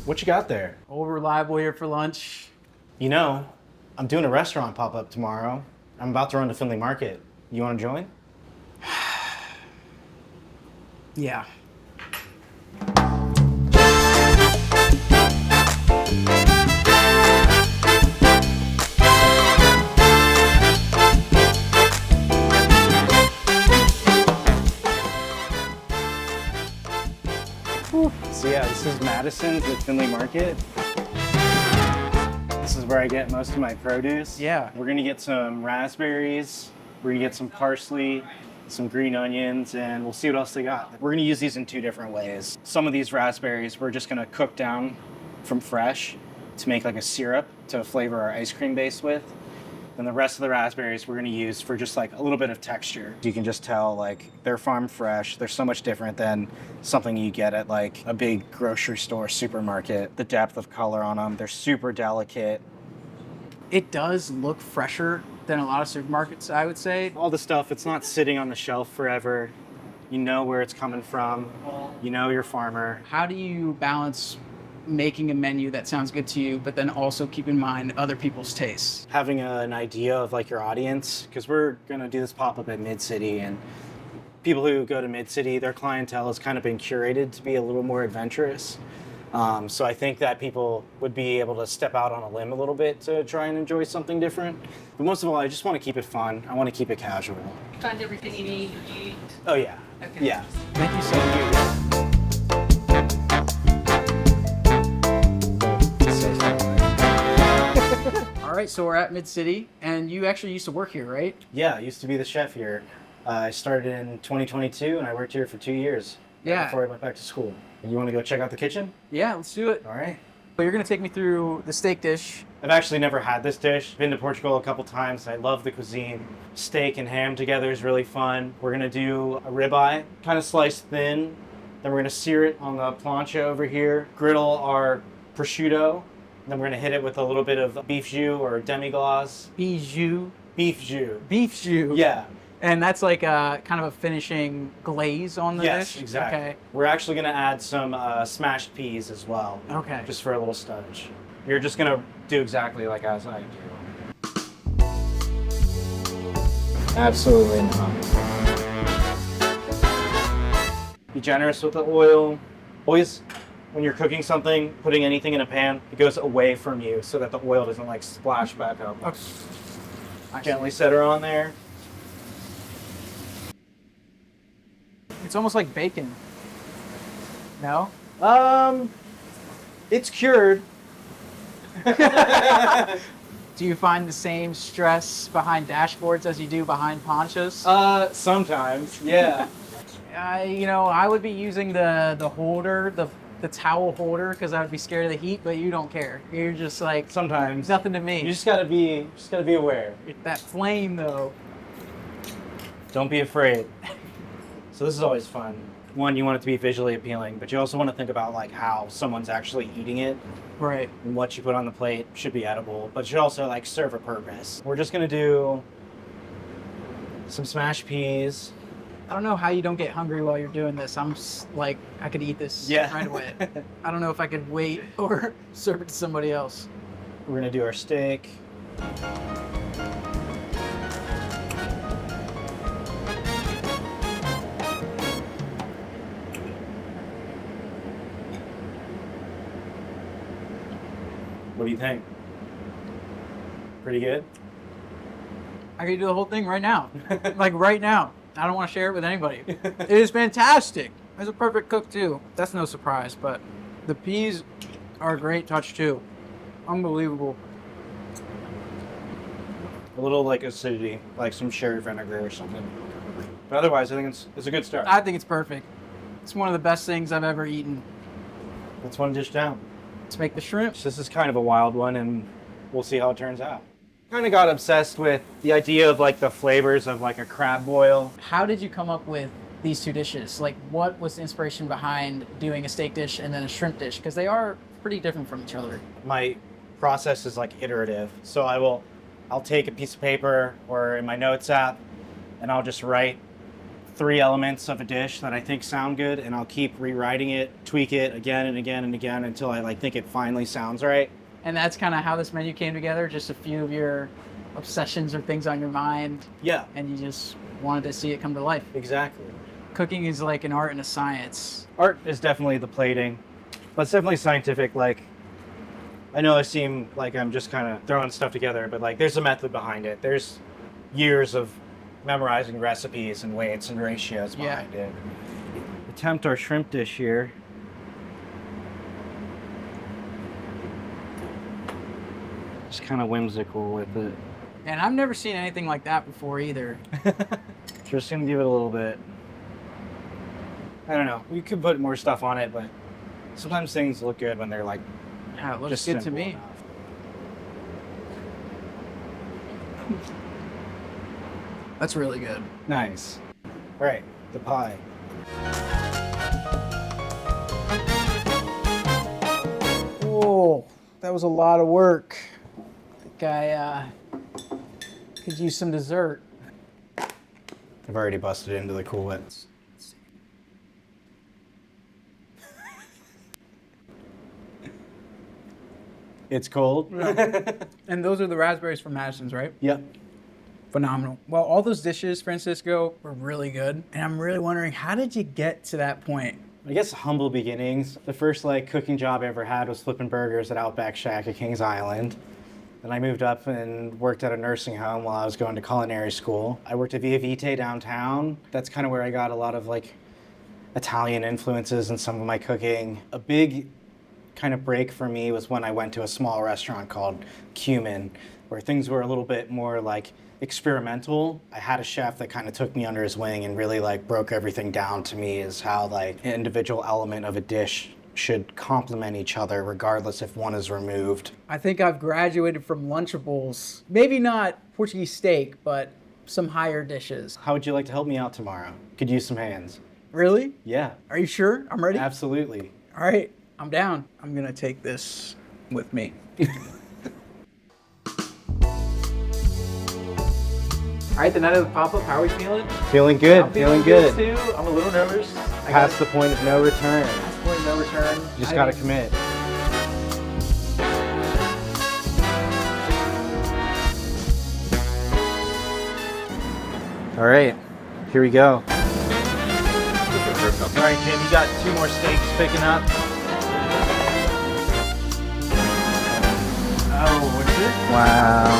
What you got there? Old Reliable here for lunch. You know, I'm doing a restaurant pop-up tomorrow. I'm about to run to Findlay Market. You want to join? Yeah. So yeah, this is Madison's at Findlay Market. This is where I get most of my produce. Yeah. We're gonna get some raspberries, we're gonna get some parsley, some green onions, and we'll see what else they got. We're gonna use these in two different ways. Some of these raspberries we're just gonna cook down from fresh to make like a syrup to flavor our ice cream base with. Then the rest of the raspberries we're gonna use for just like a little bit of texture. You can just tell like they're farm fresh. They're so much different than something you get at like a big grocery store, supermarket. The depth of color on them, they're super delicate. It does look fresher than a lot of supermarkets, I would say. All the stuff, it's not sitting on the shelf forever. You know where it's coming from. You know your farmer. How do you balance making a menu that sounds good to you, but then also keep in mind other people's tastes? Having an idea of like your audience, because we're gonna do this pop-up at Mid-City, and people who go to Mid-City, their clientele has kind of been curated to be a little more adventurous. So I think that people would be able to step out on a limb a little bit to try and enjoy something different. But most of all, I just want to keep it fun. I want to keep it casual. You find everything you need. Oh yeah. Okay. Yeah. Thank you so much. All right, so we're at Mid-City, and you actually used to work here, right? Yeah, I used to be the chef here. I started in 2022 and I worked here for 2 years. Yeah. Before I went back to school. You want to go check out the kitchen? Yeah, let's do it. All right. But you're gonna take me through the steak dish. I've actually never had this dish. Been to Portugal a couple times. I love the cuisine. Steak and ham together is really fun. We're gonna do a ribeye, kind of sliced thin. Then we're gonna sear it on the plancha over here. Griddle our prosciutto. Then we're gonna hit it with a little bit of beef jus or demi-glace. Bijou. Beef jus. Beef jus. Yeah. And that's like a kind of a finishing glaze on the Yes, dish? exactly. Okay. We're actually gonna add some smashed peas as well. Okay. Just for a little touch. You're just gonna do exactly like as I do. Absolutely not. Be generous with the oil. Always, when you're cooking something, putting anything in a pan, it goes away from you so that the oil doesn't like splash back up. Okay. Gently set her on there. It's almost like bacon. No? It's cured. Do you find the same stress behind dashboards as you do behind ponchos? Sometimes, yeah. I would be using the holder, the towel holder, because I would be scared of the heat, but you don't care. You're just like, Sometimes. it's nothing to me. You just gotta be aware. That flame, though. Don't be afraid. So this is always fun. One, you want it to be visually appealing, but you also want to think about like how someone's actually eating it. Right. And what you put on the plate should be edible, but should also like serve a purpose. We're just gonna do some smashed peas. I don't know how you don't get hungry while you're doing this. Like, I could eat this right away. I don't know if I could wait or serve it to somebody else. We're gonna do our steak. What do you think? Pretty good? I could do the whole thing right now. Like, right now. I don't want to share it with anybody. It is fantastic. It's a perfect cook, too. That's no surprise, but the peas are a great touch, too. Unbelievable. A little like acidity, like some sherry vinegar or something. But otherwise, I think it's a good start. I think it's perfect. It's one of the best things I've ever eaten. That's one dish down. Let's make the shrimp. This is kind of a wild one, and we'll see how it turns out. Kind of got obsessed with the idea of like the flavors of like a crab boil. How did you come up with these two dishes? Like, what was the inspiration behind doing a steak dish and then a shrimp dish? Because they are pretty different from each other. My process is like iterative. So I'll take a piece of paper or in my notes app, and I'll just write 3 elements of a dish that I think sound good, and I'll keep rewriting it, tweak it again and again and again until I like think it finally sounds right. And that's kind of how this menu came together. Just a few of your obsessions or things on your mind. Yeah, And you just wanted to see it come to life. exactly. Cooking is like an art and a science. Art is definitely the plating, but it's definitely scientific. Like, I know I seem like I'm just kind of throwing stuff together, but like there's a method behind it. There's years of memorizing recipes and weights and ratios behind it. Attempt our shrimp dish here. Just kind of whimsical with it. And I've never seen anything like that before either. Just gonna give it a little bit. I don't know. We could put more stuff on it, but sometimes things look good when they're like Yeah, it looks just good to simple me. enough. That's really good. Nice. All right, the pie. Oh, that was a lot of work. I think I could use some dessert. I've already busted into the Cool Whips. It's cold. And those are the raspberries from Madison's, right? Yep. Phenomenal. Well, all those dishes, Francisco, were really good. And I'm really wondering, how did you get to that point? I guess humble beginnings. The first like cooking job I ever had was flipping burgers at Outback Shack at Kings Island. Then I moved up and worked at a nursing home while I was going to culinary school. I worked at Via Vite downtown. That's kind of where I got a lot of like Italian influences in some of my cooking. A big kind of break for me was when I went to a small restaurant called Cumin, where things were a little bit more like experimental. I had a chef that kind of took me under his wing and really like broke everything down to me as how like an individual element of a dish should complement each other regardless if one is removed. I think I've graduated from Lunchables. Maybe not Portuguese steak, but some higher dishes. How would you like to help me out tomorrow? Could use some hands. Really? Yeah, Are you sure? I'm ready? absolutely. All right, I'm down. I'm gonna take this with me. All right, the night of the pop-up, how are we feeling? Feeling good, I'm feeling good. too. I'm a little nervous. Past the point of no return. Past the point of no return. You just gotta commit. All right, here we go. All right, Jim, you got 2 more steaks picking up. Oh, what's it? Wow.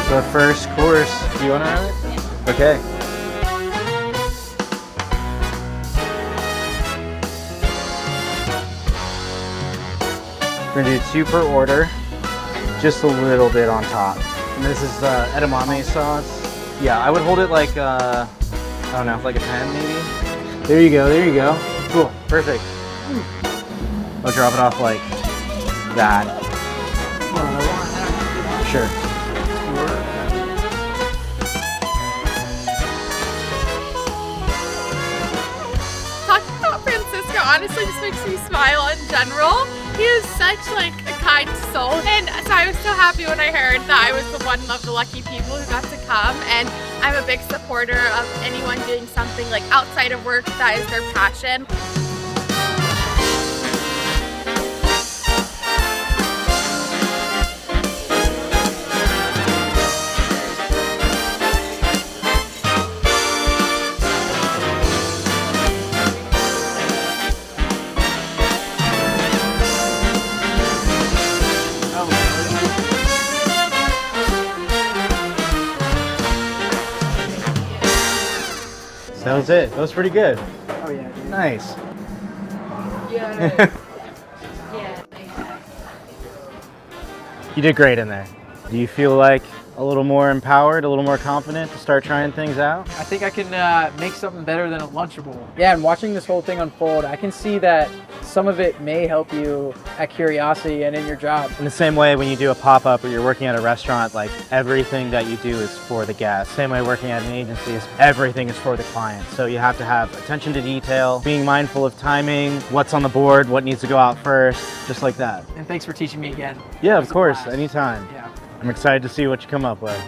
The first course. Do you want to have it? Yeah. Okay. We're gonna do 2 per order, just a little bit on top. And this is the edamame sauce. Yeah, I would hold it like, I don't know, like a 10 maybe. There you go, there you go. Cool, perfect. I'll drop it off like that. Sure. Talking about Francisco honestly just makes me smile in general. He is such like a kind soul, and so I was so happy when I heard that I was the one of the lucky people who got to come. And I'm a big supporter of anyone doing something like outside of work that is their passion. That was it. That was pretty good. Oh yeah, dude. Nice. Yeah. You did great in there. Do you feel like a little more empowered, a little more confident to start trying things out? I think I can make something better than a Lunchable. Yeah, and watching this whole thing unfold, I can see that some of it may help you at Curiosity and in your job. In the same way, when you do a pop-up or you're working at a restaurant, like everything that you do is for the guest. Same way working at an agency is everything is for the client. So you have to have attention to detail, being mindful of timing, what's on the board, what needs to go out first, just like that. And thanks for teaching me again. Yeah, It of was a course, blast. anytime. Yeah. I'm excited to see what you come up with.